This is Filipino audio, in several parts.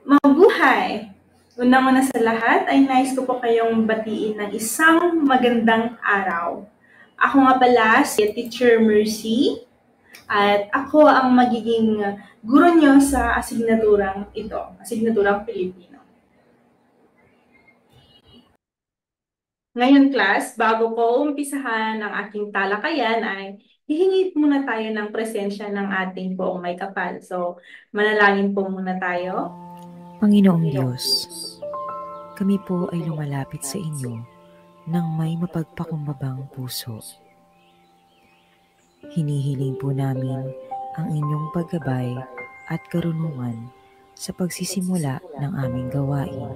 Mabuhay! Una-una sa lahat ay nais ko po kayong batiin ng isang magandang araw. Ako nga pala si Teacher Mercy at ako ang magiging guro nyo sa asignaturang ito, asignaturang Pilipino. Ngayon class, bago ko umpisahan ang aking talakayan ay hihingi muna tayo ng presensya ng ating poong may kapal. So, manalangin po muna tayo. Panginoong Diyos, kami po ay lumalapit sa inyo ng may mapagpakumbabang puso. Hinihiling po namin ang inyong paggabay at karunungan sa pagsisimula ng aming gawain.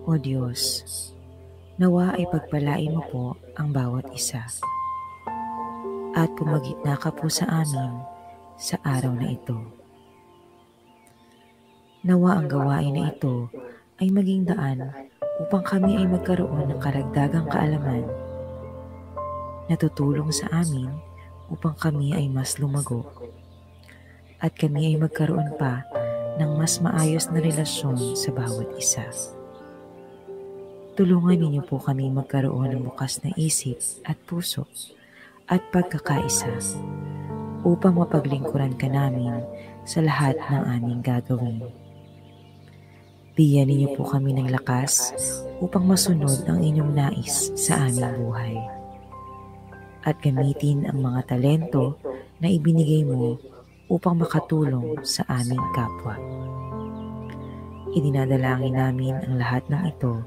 O Diyos, nawa ay pagpalain mo po ang bawat isa at pumagitna ka po sa amin sa araw na ito. Nawa ang gawain na ito ay maging daan upang kami ay magkaroon ng karagdagang kaalaman na tutulong sa amin upang kami ay mas lumago at kami ay magkaroon pa ng mas maayos na relasyon sa bawat isa. Tulungan ninyo po kami magkaroon ng bukas na isip at puso at pagkakaisa upang mapaglingkuran ka namin sa lahat ng aming gagawin. Bigyan ninyo po kami ng lakas upang masunod ang inyong nais sa aming buhay. At gamitin ang mga talento na ibinigay mo upang makatulong sa aming kapwa. Idinadalangin namin ang lahat ng ito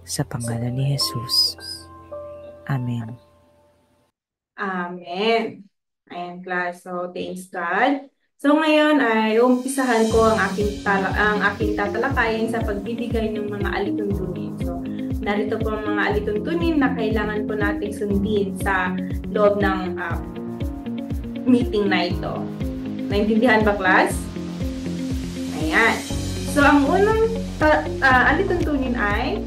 sa pangalan ni Jesus. Amen. Amen. Ayan class. So, thanks God. So ngayon ay umpisahan ko ang aking tatalakayin sa pagbibigay ng mga alituntunin. So narito po ang mga alituntunin na kailangan po nating sundin sa loob ng meeting na ito. Naintindihan ba class? Ayan. So ang unang alituntunin ay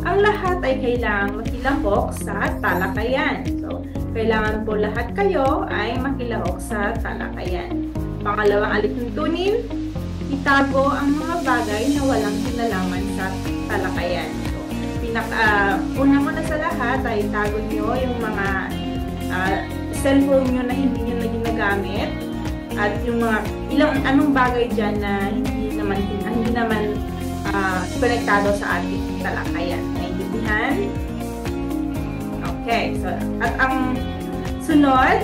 ang lahat ay kailangang makilahok sa talakayan. So kailangan po lahat kayo ay makilahok sa talakayan. Pangalawang alituntunin, itago ang mga bagay na walang kinalaman sa talakayan. So, una sa lahat ay itago nyo yung mga cellphone nyo na hindi nyo na ginagamit at yung mga anong bagay dyan na hindi naman konektado sa ating talakayan. Naintindihan? Okay, so at ang sunod,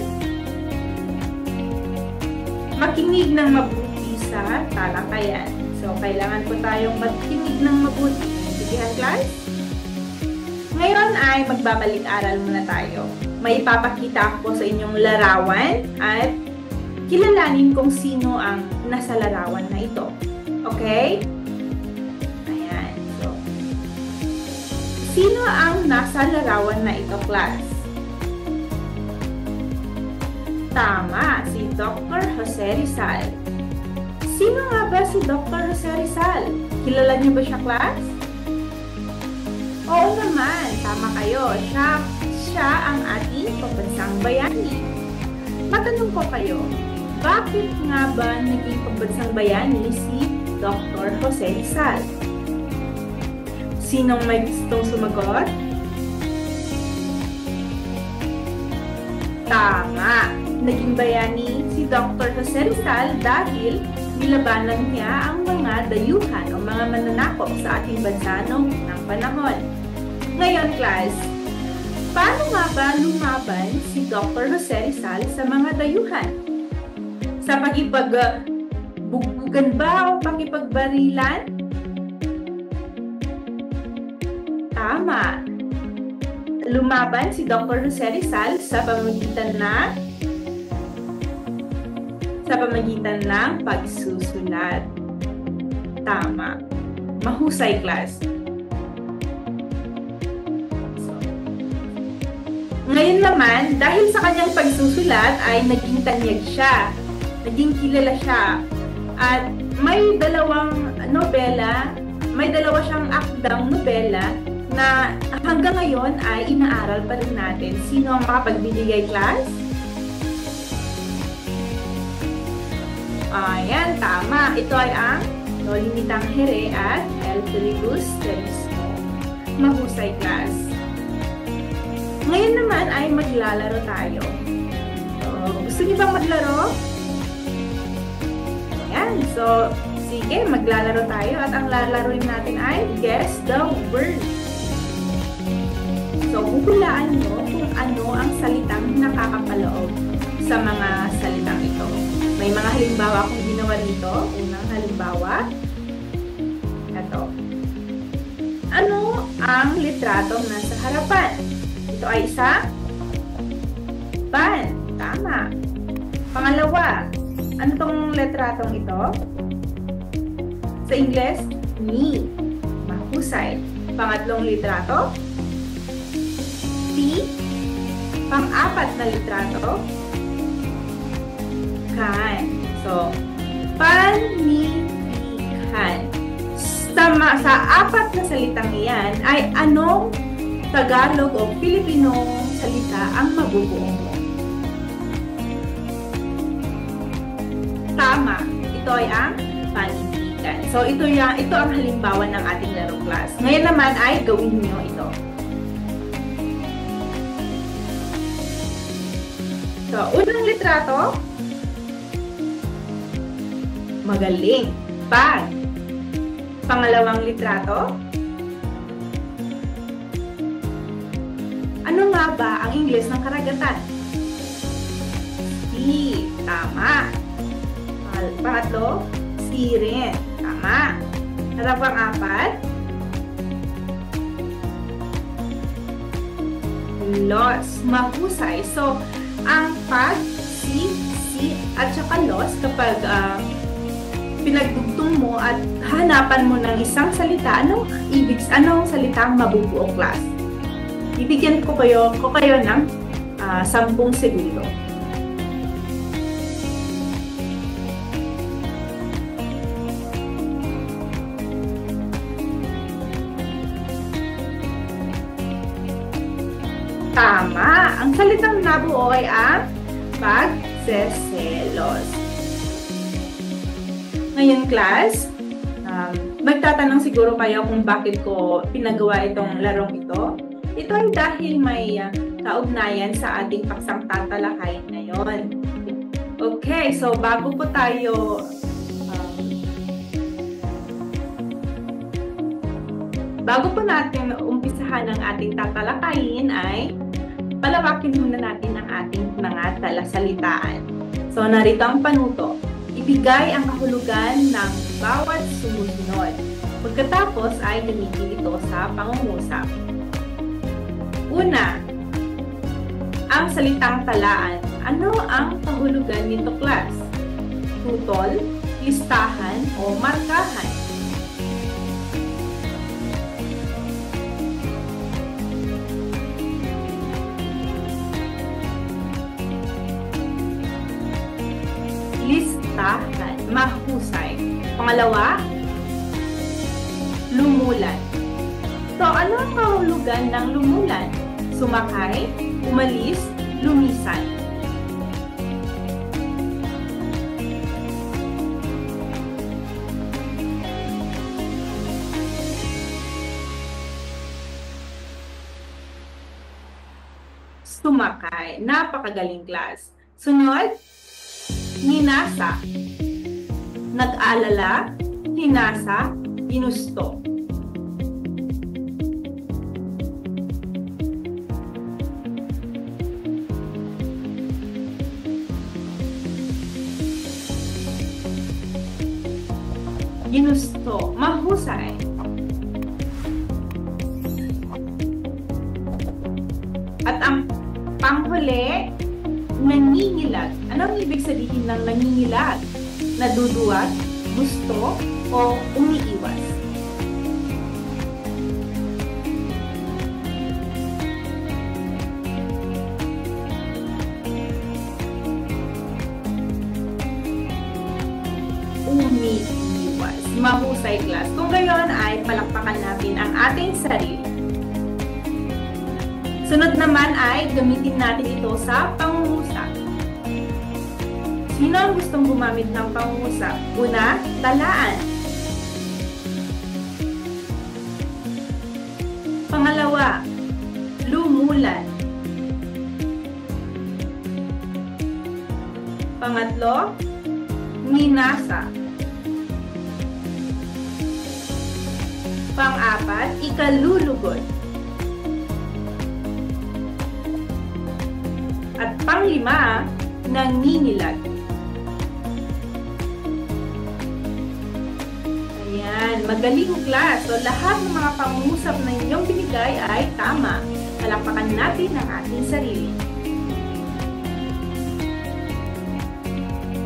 makinig ng mabuti sa talakayan. So, kailangan po tayong makinig ng mabuti. Naintindihan, class? Ngayon ay magbabalik-aral muna tayo. May ipapakita ko sa inyong larawan at kilalanin kung sino ang nasa larawan na ito. Okay? Ayan. So, sino ang nasa larawan na ito, class? Tama, si Dr. Jose Rizal. Sino nga ba si Dr. Jose Rizal? Kilala niyo ba siya, class? Oo naman, tama kayo. Siya ang ating pambansang bayani. Matanong ko kayo, bakit nga ba naging pambansang bayani si Dr. Jose Rizal? Sinong may gustong sumagot? Tama! Naging bayani si Dr. Jose Rizal dahil nilabanan niya ang mga dayuhan o mga mananakop sa ating bansa noong unang panahon. Ngayon, class, paano nga ba lumaban si Dr. Jose Rizal sa mga dayuhan? Sa pakipagbubugan ba o pakipagbarilan? Tama! Lumaban si Dr. Jose Rizal sa pamamagitan ng pagsusulat. Tama. Mahusay, class. Ngayon naman, dahil sa kanyang pagsusulat ay naging tanyag siya. Naging kilala siya. At may dalawang nobela, may dalawa siyang akdang nobela na hanggang ngayon ay inaaral pa rin natin. Sino ang makapagbibigay, class? Ayan, tama. Ito ay ang Noli Me Tangere at El Filius Telismo. Mahusay, class. Ngayon naman ay maglalaro tayo. So, gusto niyo bang maglaro? Ayan. So, sige, maglalaro tayo at ang lalaroin natin ay Guess the Word. So, huhulaan nyo kung ano ang salitang nakakapaloob sa mga salitang ito. May mga halimbawa akong ginawa dito. Unang halimbawa, ito. Ano ang litratong nasa harapan? Ito ay isa? Pan. Tama. Pangalawa, ano tong litratong ito? Sa Ingles, me. Mahusay. Pangatlong litrato? T. Pang-apat na litrato? Can. So, pan, ni, can. Sa apat na salitang iyan ay anong Tagalog o Filipino salita ang mabubuo mo? Tama. Ito ay ang panindigan. So, ito ang halimbawa ng ating laro, class. Ngayon naman ay gawin niyo ito. So, unang litrato. Magaling. Pan. Pangalawang litrato. Ano nga ba ang Ingles ng karagatan? Sea. Tama. Pangatlo, sea rin. Tama. At ang pang-apat, loss. Mahusay. So, ang pag, si, at saka loss, kapag pinagdugtong mo at hanapan mo ng isang salita, anong salitang mabubuo, class? Ibigyan ko kayo ng 10 segundo. Tama! Ang salitang nabuo ay ang pagseselos. Ngayon, class, magtatanong siguro kayo kung bakit ko pinagawa itong larong ito. Ito ay dahil may kaugnayan sa ating paksang tatalakayin ngayon. Okay, so bago po natin umpisahan ang ating tatalakayin ay palawakin muna natin ang ating mga talasalitaan. So, narito ang panuto. Ibigay ang kahulugan ng bawat sumusunod. Pagkatapos ay gamitin ito sa pangungusap. Una, ang salitang talaan. Ano ang kahulugan nito, class? Tutol, listahan, o markahan? Listahan. Mahusay. Pangalawa, lumulan. So, ano ang kahulugan ng lumulan? Sumakay, umalis, lumisan. Sumakay. Napakagaling, class. Sunod, ninasa. Nag-alala, hinasa, ginusto. Ginusto. Mahusay. At ang panghuli, nangingilag. Anong ibig sabihin ng nangingilag? Naduduwag, gusto, o umiiwas? mahusay class. Kung gayon ay palakpakan natin ang ating sarili. Sunod naman ay gamitin natin ito sa pangungusap. Sino ang gustong gumamit ng pangungusap? Una, talaan. Pangalawa, lumulan. Pangatlo, minasa. Pang-apat, ikalulugod. At pang-lima, nangingilag. Ayan, magaling class. So, lahat ng mga pangungusap na inyong binigay ay tama. Palakpakan natin ang ating sarili.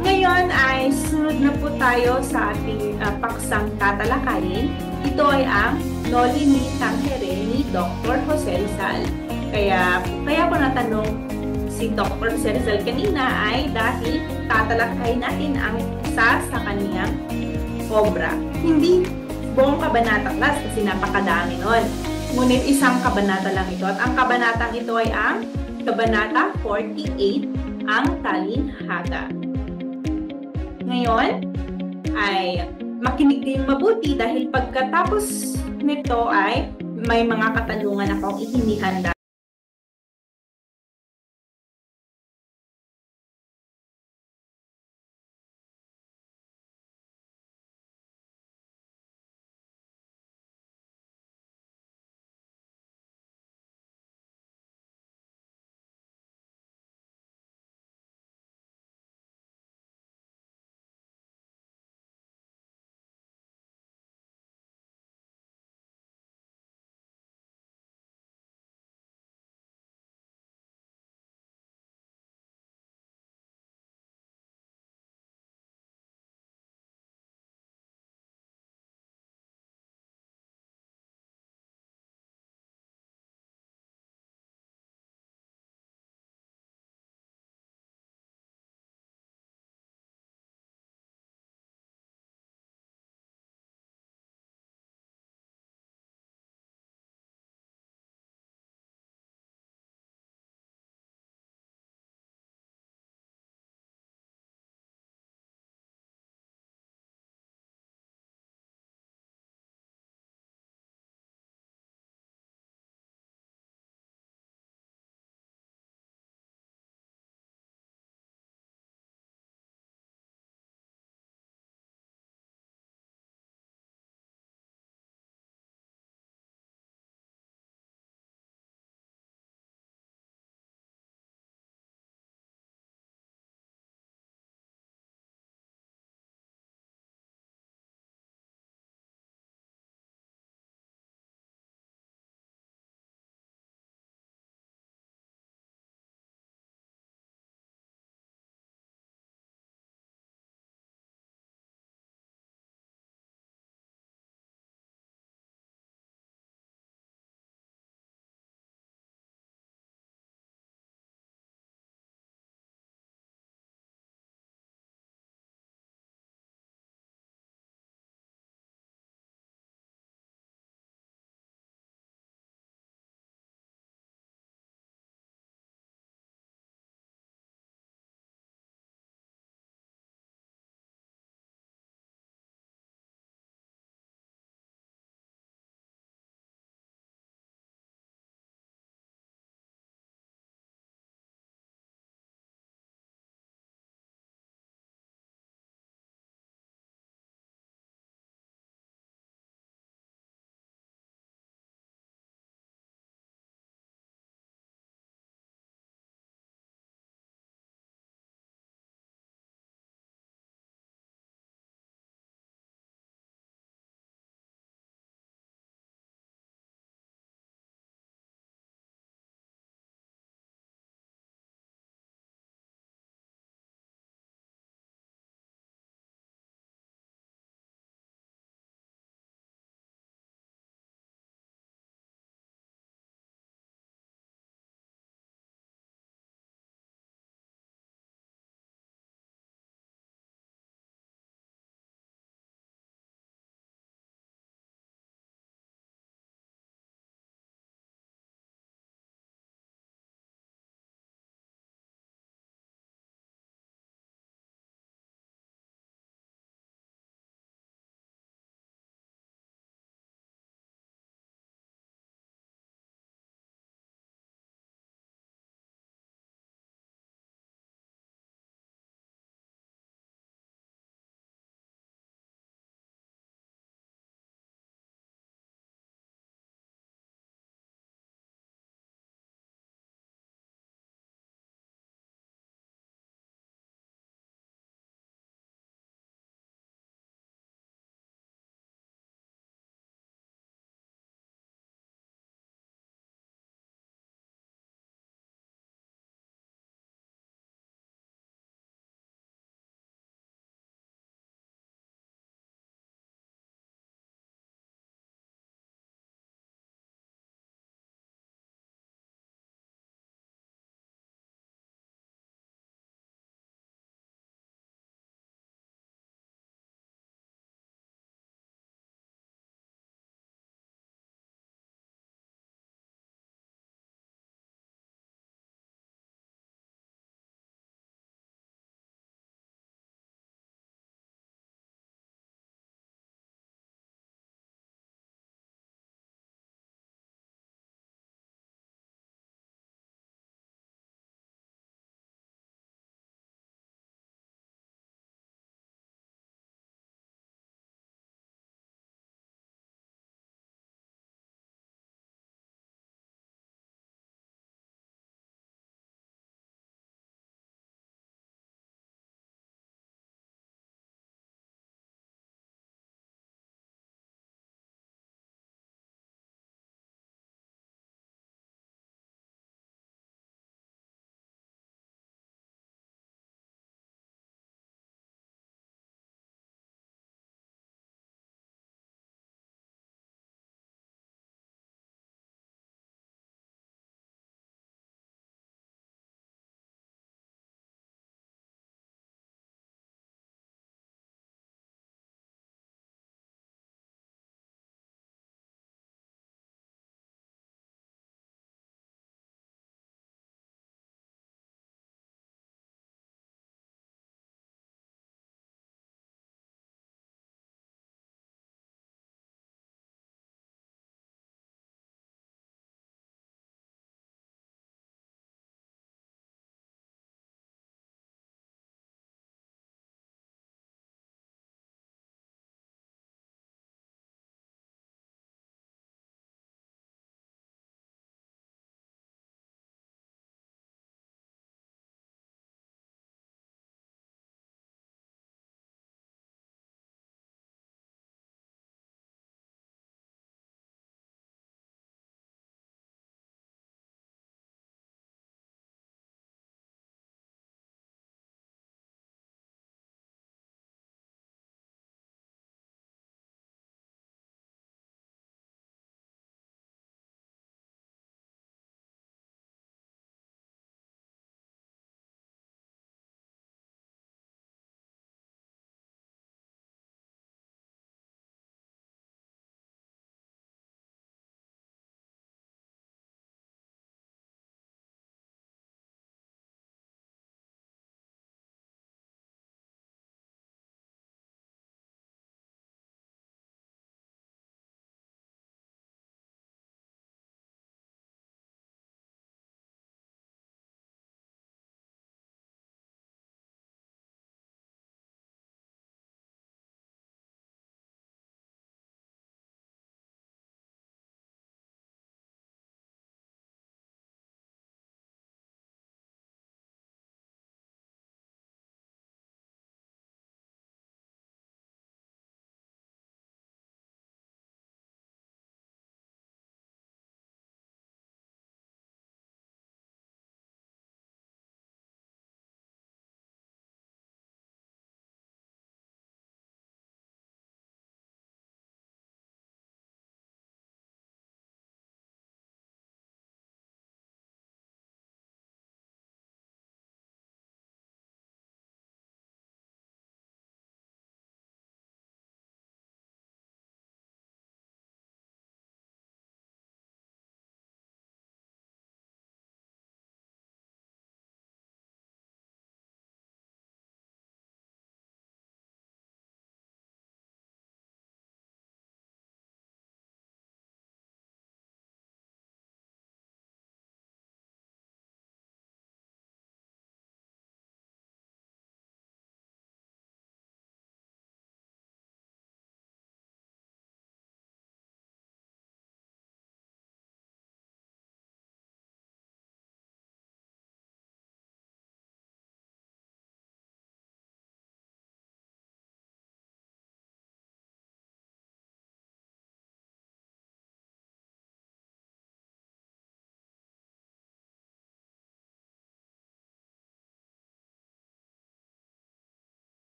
Ngayon ay sunod na po tayo sa ating paksang tatalakayin. Ito ay ang Noli Me Tangere ni Dr. Jose Rizal. Kaya ko natanong si Dr. Jose Rizal kanina ay dahil tatalakayin natin ang isa sa kaniyang obra. Hindi buong kabanata class kasi napakadami nun. Ngunit isang kabanata lang ito. At ang kabanatang ito ay ang Kabanata 48, ang Talinhaga. Ngayon ay makinig din mabuti dahil pagkatapos nito ay may mga katanungan akong ihinihanda.